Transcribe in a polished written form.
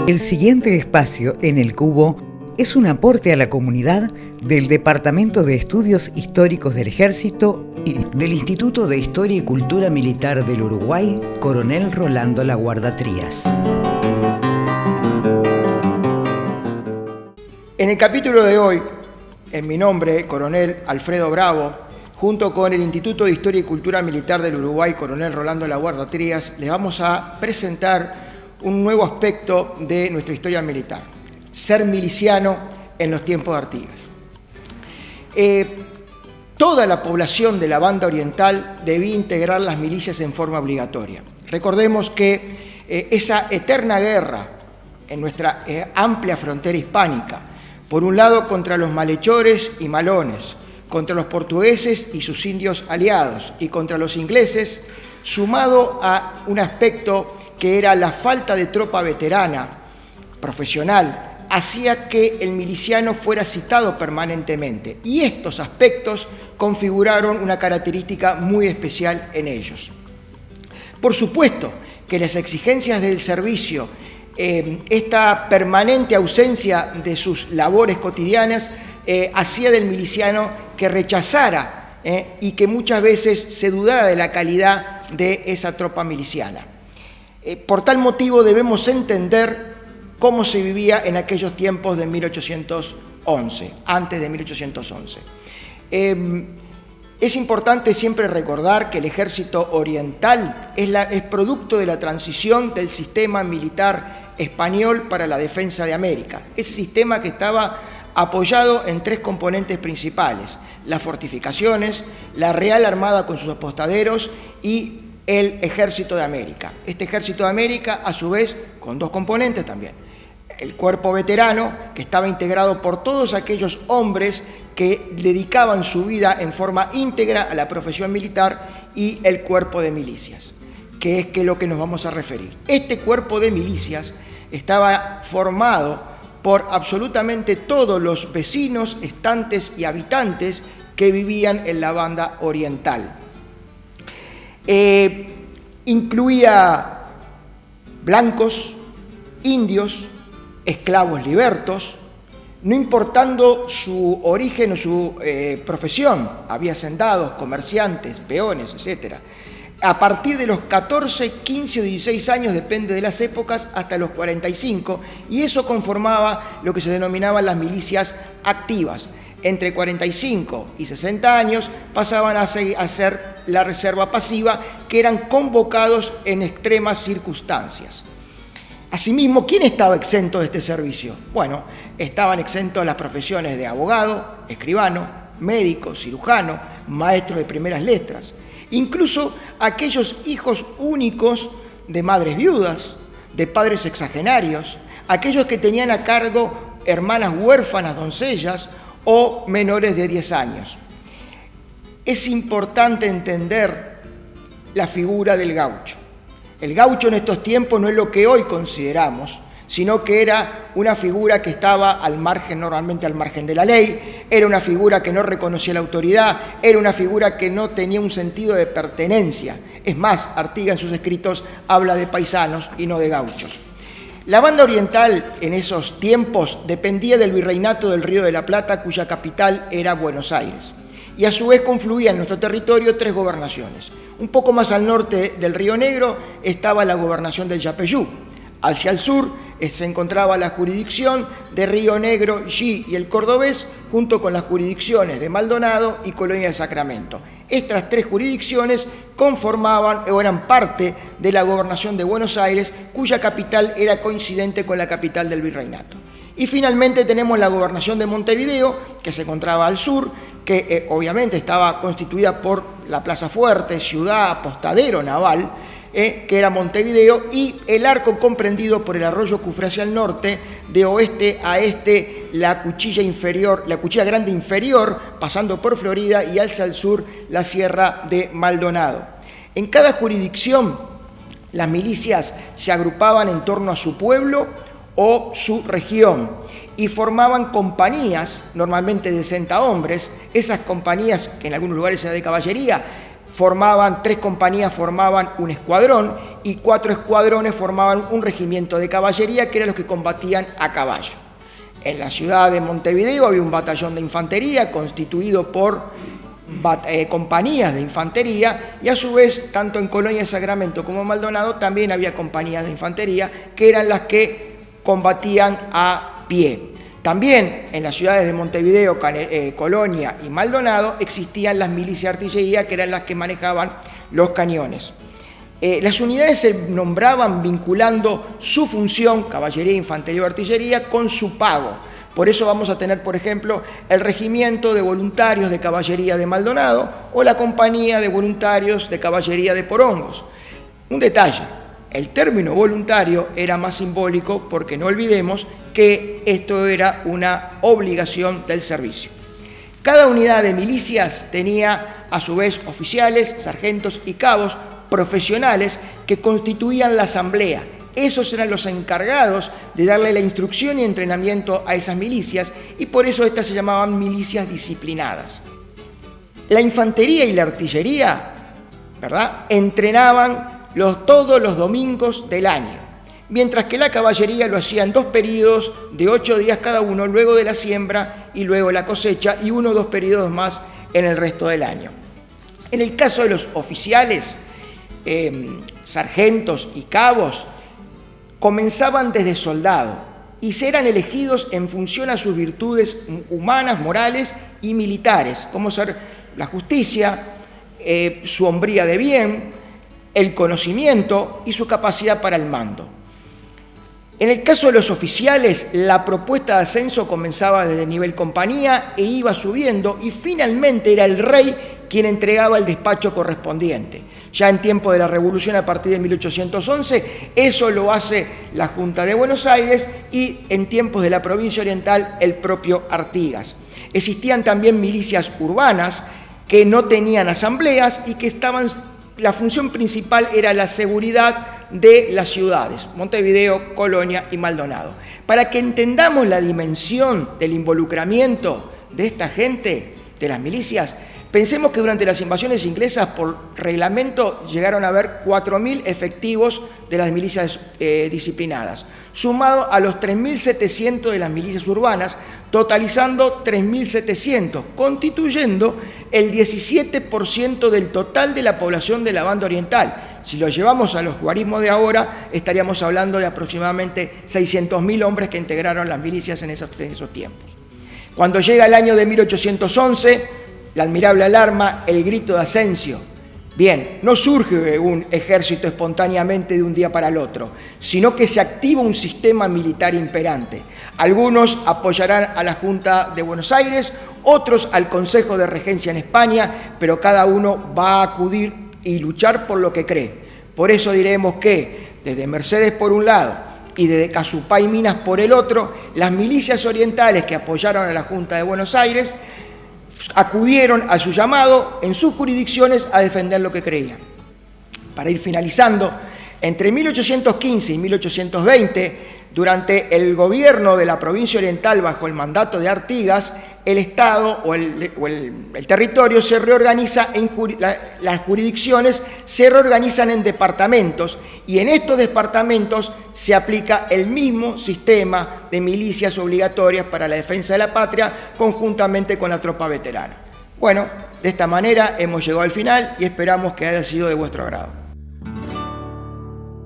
El siguiente espacio en el Cubo es un aporte a la comunidad del Departamento de Estudios Históricos del Ejército y del Instituto de Historia y Cultura Militar del Uruguay, Coronel Rolando Laguarda Trías. En el capítulo de hoy, en mi nombre, Coronel Alfredo Bravo, junto con el Instituto de Historia y Cultura Militar del Uruguay, Coronel Rolando Laguarda Trías, les vamos a presentar un nuevo aspecto de nuestra historia militar: ser miliciano en los tiempos de Artigas. Toda la población de la banda oriental debía integrar las milicias en forma obligatoria. Recordemos que esa eterna guerra en nuestra amplia frontera hispánica, por un lado contra los malhechores y malones, contra los portugueses y sus indios aliados, y contra los ingleses, sumado a un aspecto que era la falta de tropa veterana, profesional, hacía que el miliciano fuera citado permanentemente. Y estos aspectos configuraron una característica muy especial en ellos. Por supuesto que las exigencias del servicio, esta permanente ausencia de sus labores cotidianas, hacía del miliciano que rechazara y que muchas veces se dudara de la calidad de esa tropa miliciana. Por tal motivo debemos entender cómo se vivía en aquellos tiempos de 1811, antes de 1811. Es importante siempre recordar que el ejército oriental es producto de la transición del sistema militar español para la defensa de América. Ese sistema que estaba apoyado en tres componentes principales: las fortificaciones, la Real Armada con sus apostaderos y el Ejército de América. Este Ejército de América, a su vez, con dos componentes también: el cuerpo veterano, que estaba integrado por todos aquellos hombres que dedicaban su vida en forma íntegra a la profesión militar, y el cuerpo de milicias, que es lo que nos vamos a referir. Este cuerpo de milicias estaba formado por absolutamente todos los vecinos, estantes y habitantes que vivían en la banda oriental. Incluía blancos, indios, esclavos libertos, no importando su origen o su profesión. Había hacendados, comerciantes, peones, etc. A partir de los 14, 15 o 16 años, depende de las épocas, hasta los 45, y eso conformaba lo que se denominaban las milicias activas. Entre 45 y 60 años pasaban a ser la reserva pasiva, que eran convocados en extremas circunstancias. Asimismo, ¿quién estaba exento de este servicio? Bueno, estaban exentos las profesiones de abogado, escribano, médico, cirujano, maestro de primeras letras. Incluso aquellos hijos únicos de madres viudas, de padres sexagenarios, aquellos que tenían a cargo hermanas huérfanas, doncellas, o menores de 10 años. Es importante entender la figura del gaucho. El gaucho en estos tiempos no es lo que hoy consideramos, sino que era una figura que estaba al margen, normalmente al margen de la ley, era una figura que no reconocía la autoridad, era una figura que no tenía un sentido de pertenencia. Es más, Artigas en sus escritos habla de paisanos y no de gauchos. La banda oriental en esos tiempos dependía del Virreinato del Río de la Plata, cuya capital era Buenos Aires. Y a su vez confluían en nuestro territorio tres gobernaciones. Un poco más al norte del Río Negro estaba la gobernación del Yapeyú. Hacia el sur se encontraba la jurisdicción de Río Negro, Yí y el Cordobés, junto con las jurisdicciones de Maldonado y Colonia del Sacramento. Estas tres jurisdicciones conformaban o eran parte de la gobernación de Buenos Aires, cuya capital era coincidente con la capital del virreinato. Y finalmente tenemos la gobernación de Montevideo, que se encontraba al sur, que obviamente estaba constituida por la Plaza Fuerte, ciudad, apostadero naval, que era Montevideo, y el arco comprendido por el arroyo Cufré hacia el norte, de oeste a este la cuchilla grande inferior, pasando por Florida, y hacia el sur la sierra de Maldonado. En cada jurisdicción las milicias se agrupaban en torno a su pueblo o su región y formaban compañías, normalmente de 60 hombres. Esas compañías, que en algunos lugares eran de caballería, 3 compañías formaban un escuadrón y 4 escuadrones formaban un regimiento de caballería, que eran los que combatían a caballo. En la ciudad de Montevideo había un batallón de infantería constituido por compañías de infantería, y a su vez, tanto en Colonia de Sacramento como en Maldonado, también había compañías de infantería, que eran las que combatían a pie. También en las ciudades de Montevideo, Colonia y Maldonado existían las milicias de artillería, que eran las que manejaban los cañones. Las unidades se nombraban vinculando su función, caballería, infantería o artillería, con su pago. Por eso vamos a tener, por ejemplo, el Regimiento de Voluntarios de Caballería de Maldonado o la Compañía de Voluntarios de Caballería de Porongos. Un detalle: el término voluntario era más simbólico, porque no olvidemos que esto era una obligación del servicio. Cada unidad de milicias tenía a su vez oficiales, sargentos y cabos profesionales que constituían la asamblea. Esos eran los encargados de darle la instrucción y entrenamiento a esas milicias, y por eso estas se llamaban milicias disciplinadas. La infantería y la artillería, ¿verdad?, entrenaban todos los domingos del año, mientras que la caballería lo hacía en 2 periodos de 8 días cada uno, luego de la siembra y luego la cosecha, y 1 o 2 periodos más en el resto del año. En el caso de los oficiales, sargentos y cabos, comenzaban desde soldado y eran elegidos en función a sus virtudes humanas, morales y militares, como ser la justicia, su hombría de bien, el conocimiento y su capacidad para el mando. En el caso de los oficiales, la propuesta de ascenso comenzaba desde nivel compañía e iba subiendo, y finalmente era el rey quien entregaba el despacho correspondiente. Ya en tiempo de la Revolución, a partir de 1811, eso lo hace la Junta de Buenos Aires, y en tiempos de la provincia oriental, el propio Artigas. Existían también milicias urbanas que no tenían asambleas y que la función principal era la seguridad de las ciudades, Montevideo, Colonia y Maldonado. Para que entendamos la dimensión del involucramiento de esta gente, de las milicias, pensemos que durante las invasiones inglesas, por reglamento, llegaron a haber 4.000 efectivos de las milicias disciplinadas, sumado a los 3.700 de las milicias urbanas, totalizando 3.700, constituyendo el 17% del total de la población de la banda oriental. Si lo llevamos a los guarismos de ahora, estaríamos hablando de aproximadamente 600.000 hombres que integraron las milicias en esos tiempos. Cuando llega el año de 1811, la admirable alarma, el grito de Asensio. Bien, no surge un ejército espontáneamente de un día para el otro, sino que se activa un sistema militar imperante. Algunos apoyarán a la Junta de Buenos Aires, otros al Consejo de Regencia en España, pero cada uno va a acudir y luchar por lo que cree. Por eso diremos que desde Mercedes por un lado y desde Casupá y Minas por el otro, las milicias orientales que apoyaron a la Junta de Buenos Aires acudieron a su llamado en sus jurisdicciones a defender lo que creían. Para ir finalizando, entre 1815 y 1820, durante el gobierno de la provincia oriental bajo el mandato de Artigas, el Estado o el territorio se reorganiza las jurisdicciones se reorganizan en departamentos, y en estos departamentos se aplica el mismo sistema de milicias obligatorias para la defensa de la patria, conjuntamente con la tropa veterana. Bueno, de esta manera hemos llegado al final y esperamos que haya sido de vuestro agrado.